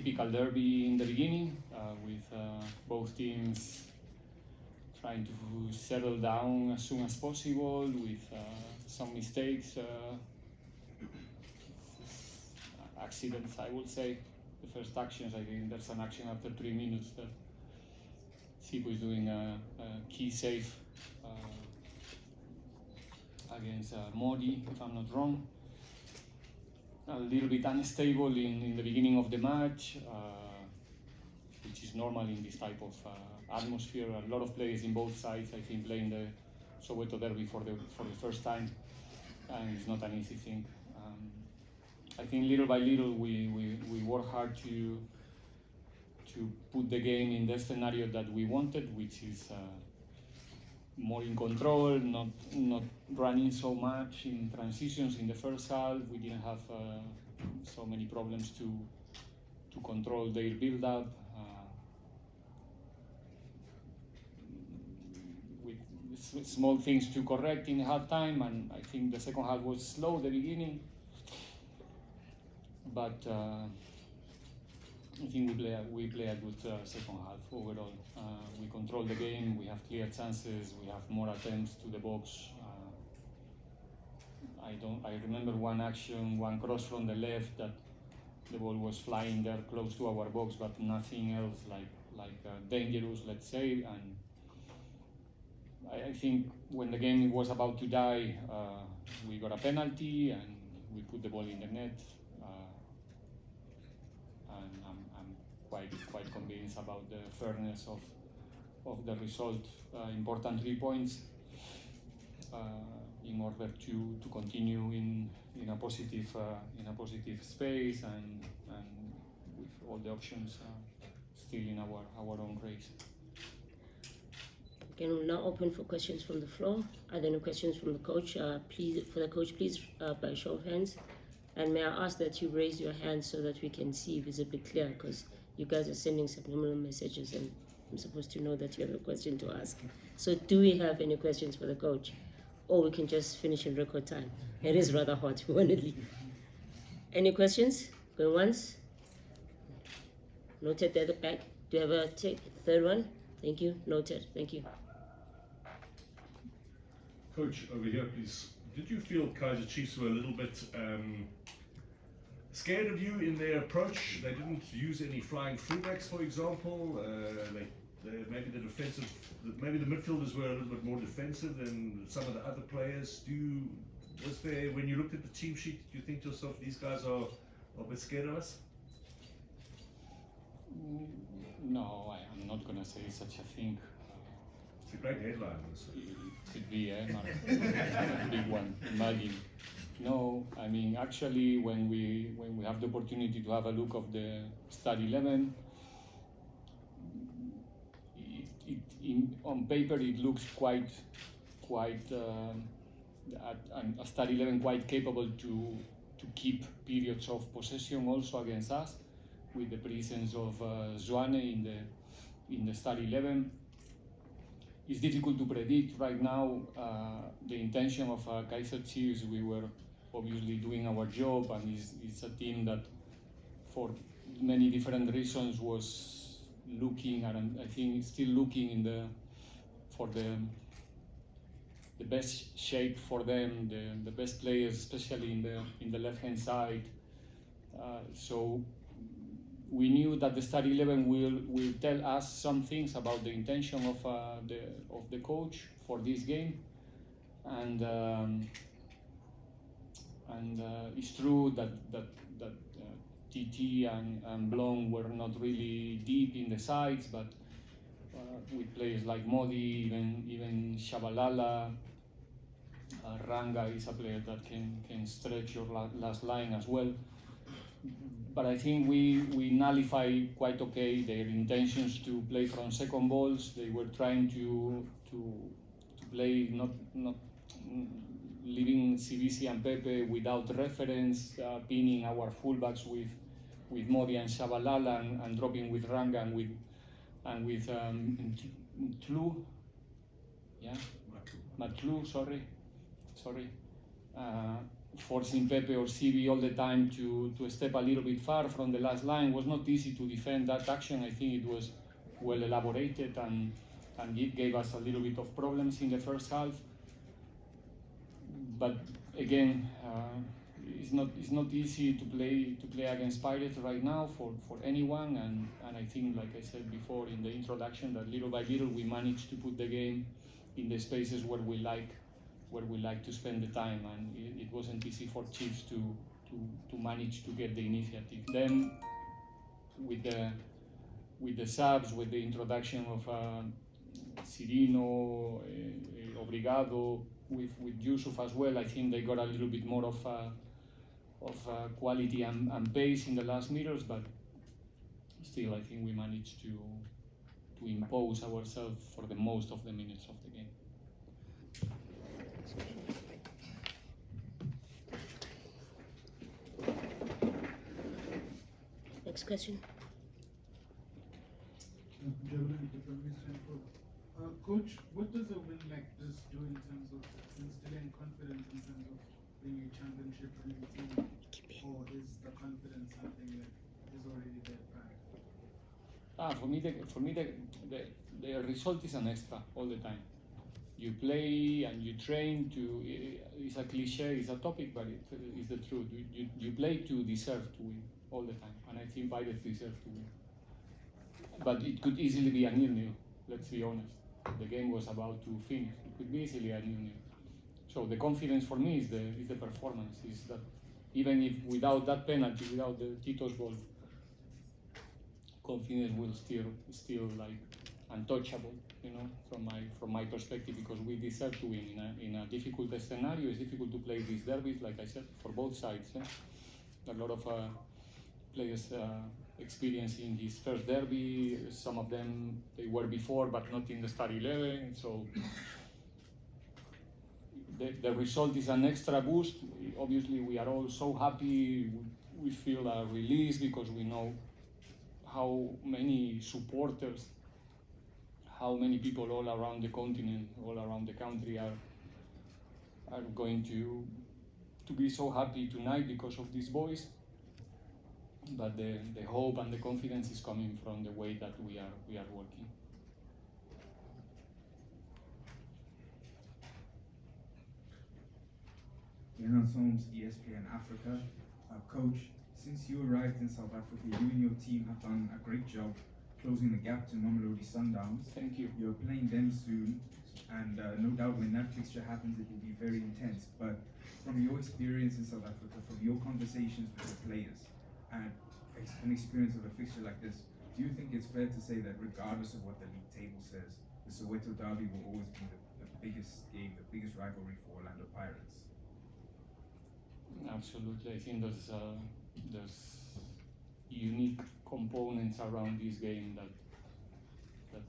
typical derby in the beginning, with both teams trying to settle down as soon as possible, with some mistakes, accidents, I would say. The first actions, I think there's an action after 3 minutes that Sipo is doing a key save against Modi, if I'm not wrong. A little bit unstable in the beginning of the match, which is normal in this type of atmosphere. A lot of players in both sides, I think, playing the Soweto derby for the first time, and it's not an easy thing. I think little by little we work hard to put the game in the scenario that we wanted, which is more in control, not running so much in transitions in the first half. We didn't have so many problems to control their build-up. With small things to correct in halftime, and I think the second half was slow, the beginning. But I think we play a good second half overall. We control the game, we have clear chances, we have more attempts to the box. I remember one action, one cross from the left that the ball was flying there close to our box, but nothing else like dangerous, let's say. And I think when the game was about to die, we got a penalty and we put the ball in the net. And I'm quite convinced about the fairness of the result. Important 3 points in order to continue in a positive space and with all the options still in our own race. Okay, we'll now open for questions from the floor. Are there any questions from the coach? Please, by show of hands. And may I ask that you raise your hand so that we can see visibly clear, because you guys are sending subliminal messages and I'm supposed to know that you have a question to ask. So do we have any questions for the coach? Or we can just finish in record time. It is rather hot, we want to leave. Any questions? Going once? Noted at the back. Do you have a third one? Thank you. Noted. Thank you. Coach, over here, please. Did you feel Kaizer Chiefs were a little bit scared of you in their approach? They didn't use any flying fullbacks, for example. Maybe the midfielders were a little bit more defensive than some of the other players. When you looked at the team sheet, do you think to yourself, these guys are a bit scared of us? No, I'm not going to say such a thing. It's a great headline. It could be, Mark. A big one. Imagine. No, I mean, actually, when we have the opportunity to have a look of the start 11, on paper it looks quite a start 11 quite capable to keep periods of possession also against us, with the presence of Zwane in the start 11. It's difficult to predict right now the intention of Kaizer Chiefs. We were obviously doing our job, and it's a team that, for many different reasons, was looking, and I think still looking for the best shape for them, the best players, especially in the left-hand side. So we knew that the start 11 will tell us some things about the intention of the coach for this game, and it's true that TT and Blom were not really deep in the sides, but with players like Modi, even Shabalala, Ranga is a player that can stretch your last line as well. But I think we nullify quite okay their intentions to play from second balls. They were trying to play not leaving CBC and Pepe without reference, pinning our fullbacks with Modi and Shabalala, and dropping with Ranga and with Tlu, Matlu, sorry, forcing Pepe or CB all the time to step a little bit far from the last line. It was not easy to defend that action. I think it was well elaborated and it gave us a little bit of problems in the first half. But again, it's not easy to play against Pirates right now for anyone, and I think, like I said before in the introduction, that little by little we managed to put the game in the spaces where we like to spend the time, and it wasn't easy for Chiefs to manage to get the initiative. Then with the subs, with the introduction of Cirino, Obrigado, with Yusuf as well, I think they got a little bit more of quality and pace in the last meters, but still I think we managed to impose ourselves for the most of the minutes of the game. Next question. Coach, what does a win like this do in terms of instilling confidence in terms of being a championship winning team, or is the confidence something that is already there prior? For me, the result is an extra all the time. You play and you train to. It's a cliche, it's a topic, but it's the truth. You play to deserve to win all the time, and I think Pirates deserve to win. But it could easily be a 0-0. Let's be honest. The game was about to finish. It could be easily a 0-0. So the confidence for me is the performance. Is that even if without that penalty, without the Tito's goal, confidence will still like untouchable, you know, from my perspective, because we deserve to win in a difficult scenario. It's difficult to play these derbies, like I said, for both sides. A lot of players experiencing his first derby. Some of them they were before, but not in the start 11. So the result is an extra boost. Obviously, we are all so happy. We feel a release because we know how many supporters, how many people all around the continent, all around the country are going to be so happy tonight because of these boys. But the hope and the confidence is coming from the way that we are working. Jonas Holmes, ESPN Africa. Coach, since you arrived in South Africa, you and your team have done a great job closing the gap to Mamelodi Sundowns. Thank you. You're playing them soon, and no doubt when that fixture happens, it will be very intense. But from your experience in South Africa, from your conversations with the players, and an experience of a fixture like this, do you think it's fair to say that regardless of what the league table says, the Soweto derby will always be the biggest game, the biggest rivalry for Orlando Pirates? Absolutely. I think there's unique components around this game that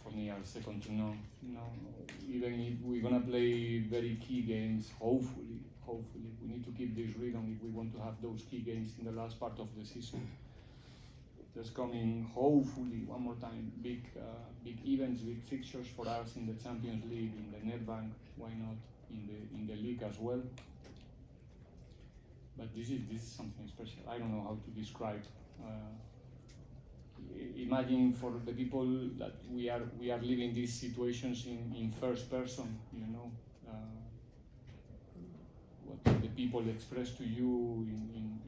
for me are second to none. You know, even if we're gonna play very key games, hopefully we need to keep this rhythm if we want to have those key games in the last part of the season. There's coming, hopefully, one more time, big events, big fixtures for us in the Champions League, in the Netbank, why not in the league as well. But this is something special. I don't know how to describe. Imagine for the people that we are living these situations in first person. You know, what the people express to you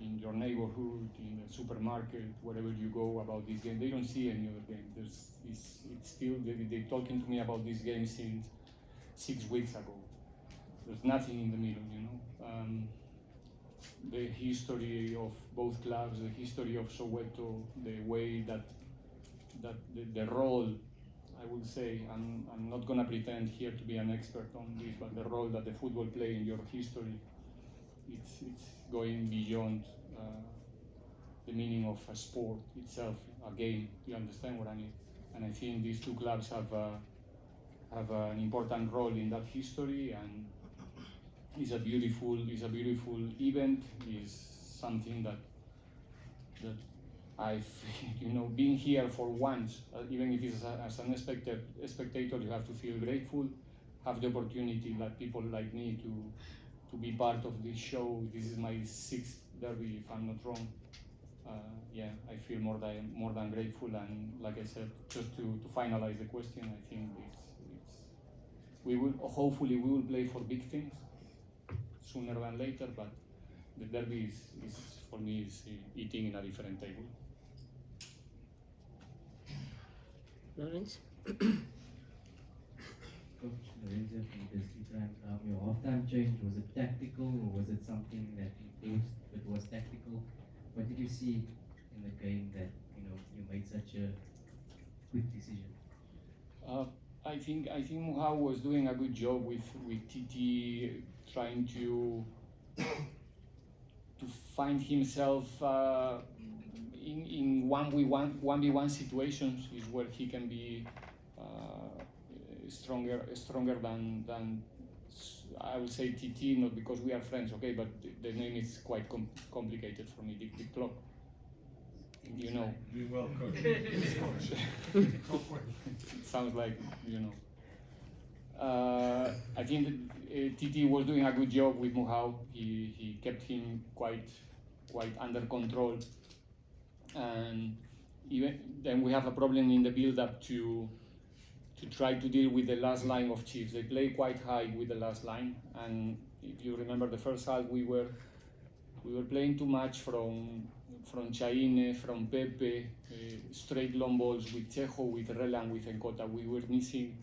in your neighborhood, in the supermarket, wherever you go about this game. They don't see any other game. It's still they're talking to me about this game since 6 weeks ago. There's nothing in the middle, you know. The history of both clubs, the history of Soweto, the way that the role, I would say, I'm not gonna pretend here to be an expert on this, but the role that the football play in your history, it's going beyond the meaning of a sport itself, a game. You understand what I mean? And I think these two clubs have an important role in that history, and it's a beautiful event. Is something that I've been here for once. Even if it's as an spectator, you have to feel grateful. Have the opportunity, like people like me, to be part of this show. This is my 6th derby, if I'm not wrong. Yeah, I feel more than grateful, and like I said, just to finalize the question, I think we will hopefully play for big things sooner than later, but the derby is for me is eating in a different table. Lawrence? Coach Lorenzo from this time, your halftime change, was it tactical or was it something that you thought it was tactical? What did you see in the game that you made such a quick decision? I think Muhao was doing a good job with TT trying to find himself in 1v1 situations is where he can be stronger than I would say TT, not because we are friends, okay, but the name is quite complicated for me, the clock. You know. Doing well, coach. It sounds like, I think that, TT was doing a good job with Muhao. He kept him quite under control, and even then we have a problem in the build-up to try to deal with the last line of Chiefs. They play quite high with the last line, and if you remember the first half, we were playing too much from Chaine, from Pepe, straight long balls with Chejo, with Rela, and with Nkota. We were missing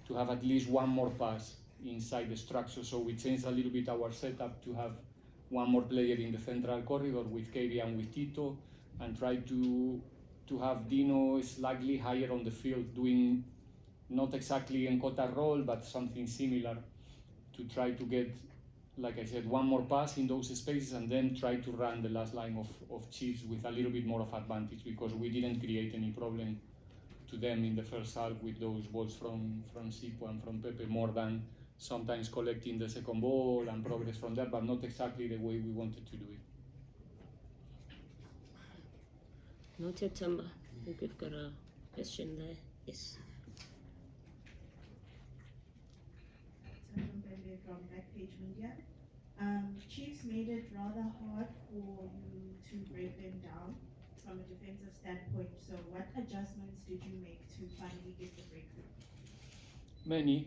to have at least one more pass inside the structure, so we changed a little bit our setup to have one more player in the central corridor with KB and with Tito, and try to have Dino slightly higher on the field, doing not exactly Nkota role, but something similar, to try to get, like I said, one more pass in those spaces, and then try to run the last line of Chiefs with a little bit more of advantage, because we didn't create any problem to them in the first half with those balls from Sipo and from Pepe, more than sometimes collecting the second ball and progress from there, but not exactly the way we wanted to do it. Noted, Tamba. I think we've got a question there. Yes. From Backpage Media. Chiefs made it rather hard for you to break them down from a defensive standpoint. So what adjustments did you make to finally get the breakthrough? Many.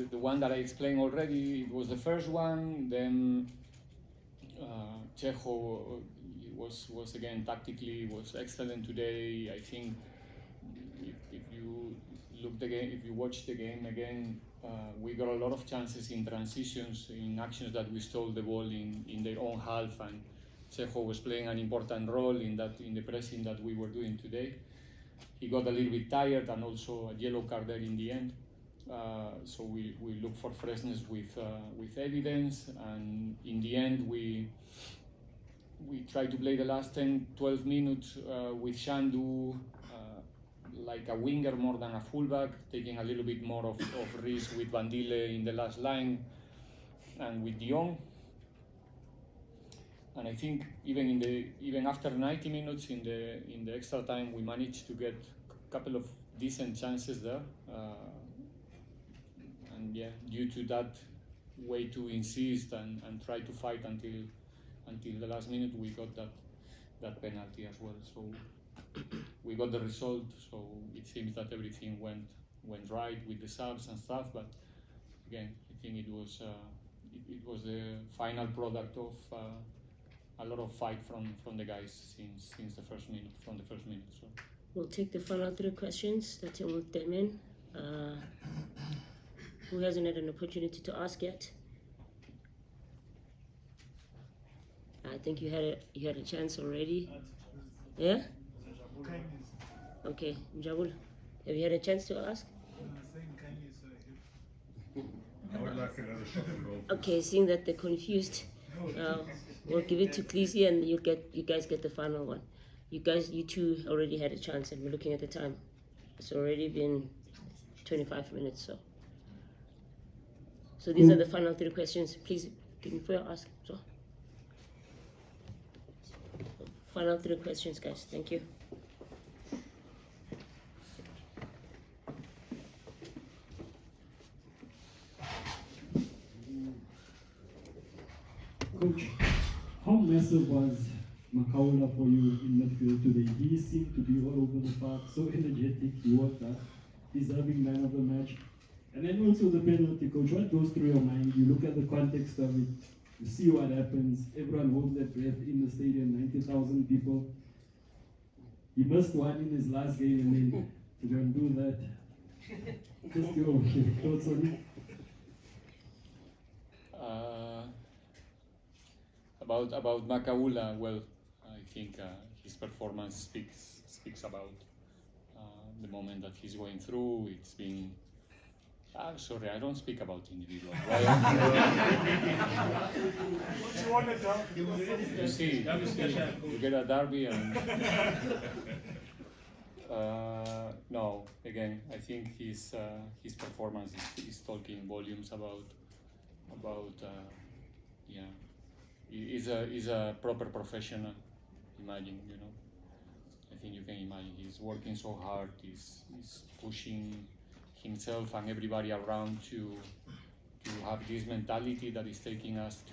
The one that I explained already, it was the first one. Then Chejo was again tactically was excellent today. I think if you look the game, if you watch the game again, we got a lot of chances in transitions, in actions that we stole the ball in their own half, and Chejo was playing an important role in the pressing that we were doing today. He got a little bit tired, and also a yellow card there in the end. So we look for freshness with evidence, and in the end we try to play the last 10-12 minutes with Shandu like a winger more than a fullback, taking a little bit more of risk with Bandile in the last line and with Dion. And I think even after 90 minutes in the extra time, we managed to get a couple of decent chances there. And yeah, due to that way to insist and try to fight until the last minute, we got that penalty as well. So we got the result. So it seems that everything went right with the subs and stuff. But again, I think it was the final product of a lot of fight from the guys since the first minute. So We'll take the final 3 questions that will come in. Who hasn't had an opportunity to ask yet? I think you had a chance already. Yeah? Okay, Njabul, have you had a chance to ask? I would like another shot at goal. Okay, seeing that they're confused, we'll give it to Cleese and you guys get the final one. You two already had a chance, and we're looking at the time. It's already been 25 minutes, so these are the final 3 questions. Please, can you ask? So, final 3 questions, guys. Thank you. Makhaula for you in midfield today. He seemed to be all over the park, so energetic, he worked hard, deserving man of the match. And then also the penalty, coach, what goes through your mind? You look at the context of it, you see what happens, everyone holds their breath in the stadium, 90,000 people. He missed one in his last game, and then to go and do that, just your thoughts on it? About Makhaula, well, I think his performance speaks about the moment that he's going through. It's been. Sorry, I don't speak about individuals. You see, you get a derby and. No, again, I think his performance is talking volumes about yeah. He's a proper professional. Imagine, you know. I think you can imagine he's working so hard. He's pushing himself and everybody around to have this mentality that is taking us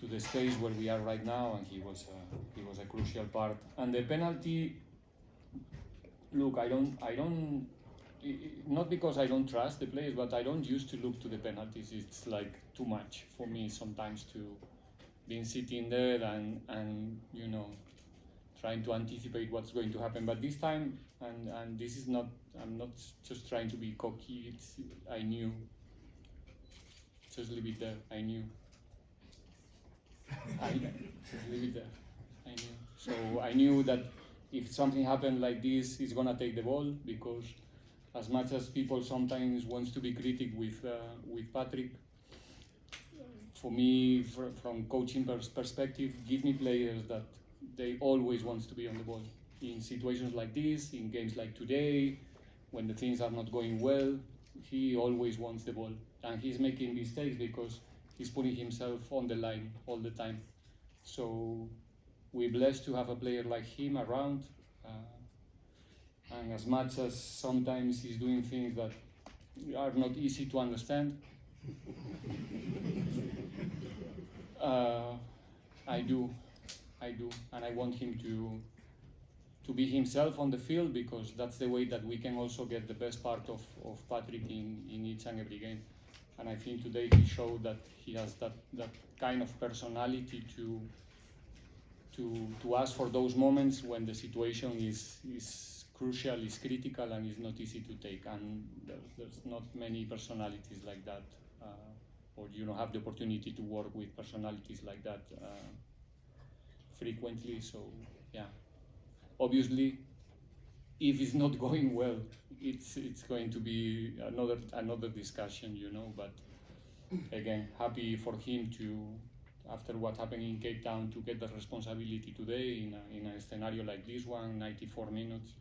to the stage where we are right now. And he was a crucial part. And the penalty. Look, I don't. Not because I don't trust the players, but I don't used to look to the penalties. It's like too much for me sometimes to being sitting there and you know trying to anticipate what's going to happen. But this time, and this is not, I'm not just trying to be cocky. I knew. Just leave it there. I knew. Just leave it there. I knew. So I knew that if something happened like this, he's gonna take the ball, because as much as people sometimes wants to be critic with Patrick, for me, from coaching perspective, give me players that they always wants to be on the ball. In situations like this, in games like today, when the things are not going well, he always wants the ball. And he's making mistakes because he's putting himself on the line all the time. So we're blessed to have a player like him around. And as much as sometimes he's doing things that are not easy to understand, I do, and I want him to be himself on the field, because that's the way that we can also get the best part of Patrick in each and every game. And I think today he showed that he has that kind of personality to ask for those moments when the situation is crucial, is critical, and is not easy to take. And there's not many personalities like that, or you don't have the opportunity to work with personalities like that frequently. So yeah, obviously, if it's not going well, it's going to be another discussion, you know. But again, happy for him to, after what happened in Cape Town, to get the responsibility today in a scenario like this one, 94 minutes.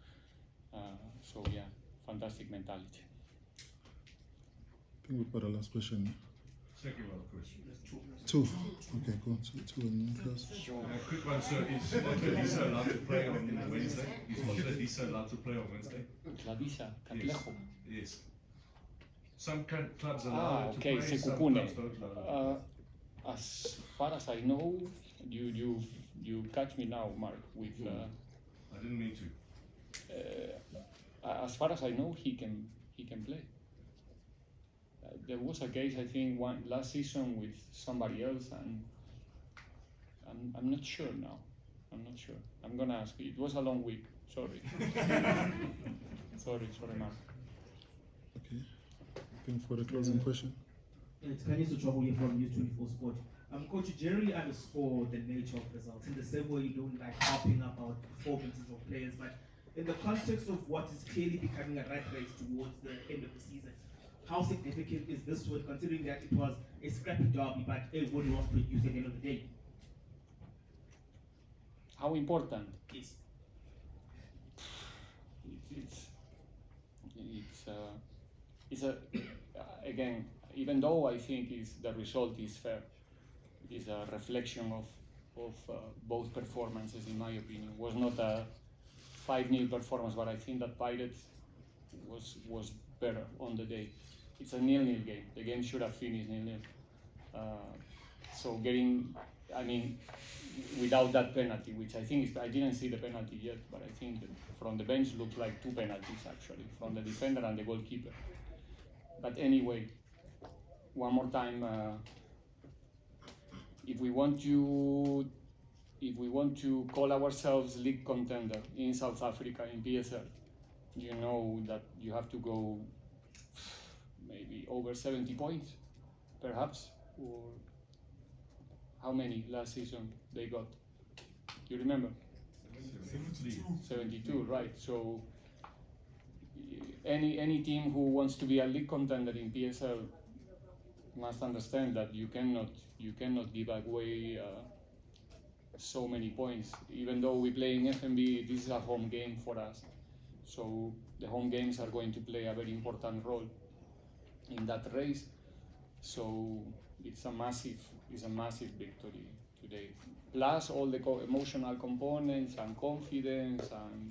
So yeah, fantastic mentality. I think we've got a last question. Second one question. Two. Okay, go on. Two and first. Quick one, sir. Is Lisa allowed to play on Wednesday? Is Lisa allowed to play on Wednesday? Lisa, Yes. Yes. Some clubs allow to okay, play, some Sekukune. clubs don't allow. As far as I know, you catch me now, Mark. With I didn't mean to. as far as I know, he can play. There was a case, I think, last season with somebody else, and I'm not sure now. I'm not sure. I'm gonna ask you. It was a long week. Sorry. sorry, Mark. Okay. I think for the closing question. It's Kaniso Trouble here from News 24 Sport. Coach, you generally underscore the nature of results in the same way you don't like harping about performances of players, but in the context of what is clearly becoming a rat race towards the end of the season, how significant is this one, considering that it was a scrappy derby, but everybody was produced at the end of the day? How important? Yes. It's again, even though I think the result is fair, is a reflection of both performances, in my opinion. It was not a 5-0 performance, but I think that Pirates was better on the day. It's a 0-0 game. The game should have finished 0-0. So getting I mean, without that penalty, which I think is, I didn't see the penalty yet, but I think that from the bench looked like 2 penalties actually, from the defender and the goalkeeper. But anyway, one more time, if we want to call ourselves league contender in South Africa in PSL, you know that you have to go maybe over 70 points, perhaps, or how many last season they got? You remember? 72, right? So any team who wants to be a league contender in PSL must understand that you cannot give away so many points. Even though we play in FNB, this is a home game for us. So the home games are going to play a very important role in that race. So it's a massive victory today. Plus all the emotional components and confidence and